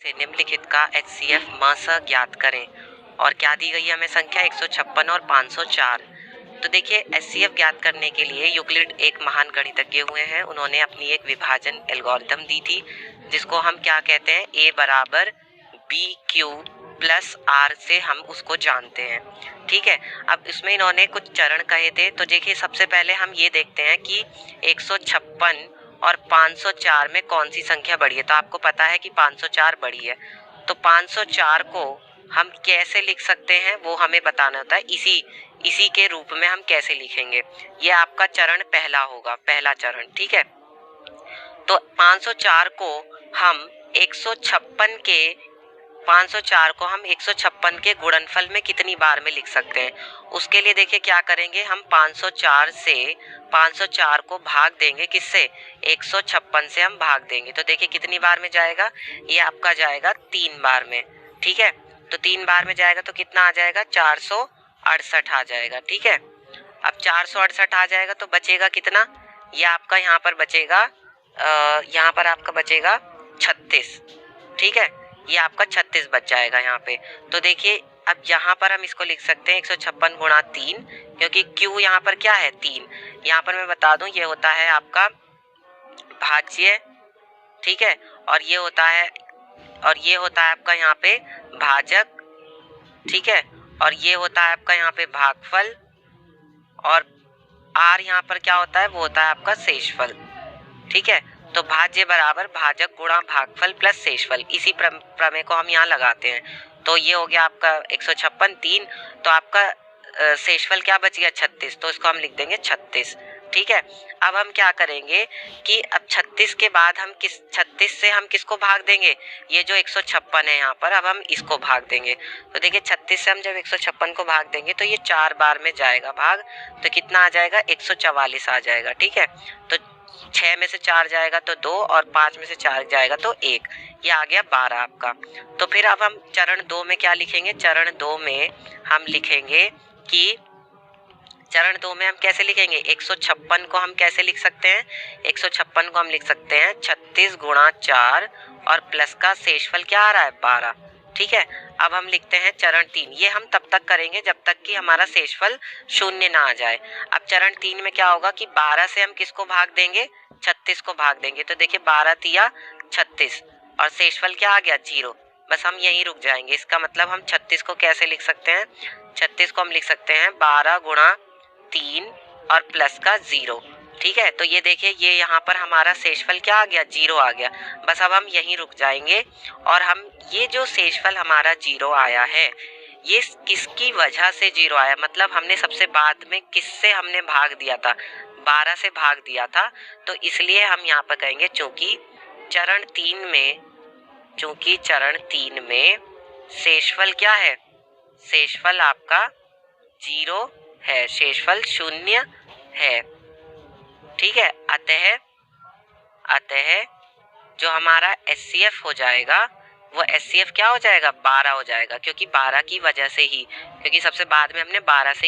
से निम्नलिखित का HCF मास ज्ञात करें। और क्या दी गई है हमें संख्या 156 और 504। तो देखिए HCF ज्ञात करने के लिए यूक्लिड एक महान गणितज्ञ हुए हैं। उन्होंने अपनी एक विभाजन एल्गोरिथम दी थी जिसको हम क्या कहते हैं, A बराबर BQ प्लस R से हम उसको जानते हैं। ठीक है, अब इसमें इन्होंने कुछ चरण कहे थे। तो देखिए सबसे पहले हम ये देखते हैं कि 156 और 504 में कौन सी संख्या बड़ी है। तो आपको पता है कि 504 बड़ी है, तो 504 को हम कैसे लिख सकते हैं वो हमें बताना होता है। इसी के रूप में हम कैसे लिखेंगे, ये आपका चरण पहला होगा, पहला चरण। ठीक है, तो 504 को हम 156 के गुणनफल में कितनी बार में लिख सकते हैं। उसके लिए देखिए क्या करेंगे, हम 504 से 504 को भाग देंगे, किससे, 156 से हम भाग देंगे। तो देखिए कितनी बार में जाएगा, ये आपका जाएगा 3 बार में। ठीक है, तो 3 बार में जाएगा तो कितना आ जाएगा, 468 आ जाएगा। ठीक है, अब 468 आ जाएगा तो बचेगा कितना, ये आपका यहाँ पर बचेगा, यहाँ पर आपका बचेगा 36। ठीक है, ये आपका 36 बच जाएगा यहाँ पे। तो देखिए अब यहाँ पर हम इसको लिख सकते हैं 156 गुणा 3, क्योंकि Q यहाँ पर क्या है, 3। यहाँ पर मैं बता दूं ये होता है आपका भाज्य। ठीक है, और ये होता है आपका यहाँ पे भाजक। ठीक है, और ये होता है आपका यहाँ पे भागफल, और R यहाँ पर क्या होता है, वो होता है आपका शेषफल। ठीक है, तो भाज्य बराबर भाजक गुणा भागफल प्लस शेषफल, इसी प्रमेय को हम यहाँ लगाते हैं। तो ये हो गया आपका 156 3, तो आपका शेषफल क्या बच गया, 36, तो इसको हम लिख देंगे 36। ठीक है, अब हम क्या करेंगे कि अब 36 के बाद हम 36 से हम किसको भाग देंगे, ये जो 156 है यहाँ पर, अब हम इसको भाग देंगे। तो देखिए 36 से हम जब 156 को भाग देंगे तो ये 4 बार में जाएगा भाग, तो कितना आ जाएगा, 144 आ जाएगा। ठीक है, तो 6 में से 4 जाएगा तो 2, और 5 में से 4 जाएगा तो 1, ये आ गया 12 आपका। तो फिर अब हम चरण 2 में क्या लिखेंगे, चरण 2 में हम लिखेंगे कि चरण 2 में हम कैसे लिखेंगे, 156 को हम कैसे लिख सकते हैं, 156 को हम लिख सकते हैं 36 गुणा 4, और प्लस का शेषफल क्या आ रहा है, 12। ठीक है, अब हम लिखते हैं चरण 3। ये हम तब तक करेंगे जब तक कि हमारा शेषफल 0 ना आ जाए। अब चरण 3 में क्या होगा कि 12 से हम किसको भाग देंगे, 36 को भाग देंगे। तो देखिए 12 तिया 36, और शेषफल क्या आ गया, 0। बस हम यहीं रुक जाएंगे। इसका मतलब हम 36 को कैसे लिख सकते हैं, 36 को हम लिख सकते हैं 12 गुणा 3 और प्लस का 0। ठीक है, तो ये देखिए ये यहाँ पर हमारा शेषफल क्या आ गया, 0 आ गया। बस अब हम यहीं रुक जाएंगे, और हम ये जो शेषफल हमारा 0 आया है, ये किसकी वजह से 0 आया, मतलब हमने सबसे बाद में किससे हमने भाग दिया था, 12 से भाग दिया था। तो इसलिए हम यहाँ पर कहेंगे चूंकि चरण 3 में शेषफल क्या है, शेषफल आपका 0 है, शेषफल 0 है। ठीक है, अतः जो हमारा HCF हो जाएगा वो HCF क्या हो जाएगा, 12 हो जाएगा, क्योंकि 12 की वजह से ही, क्योंकि सबसे बाद में हमने 12 से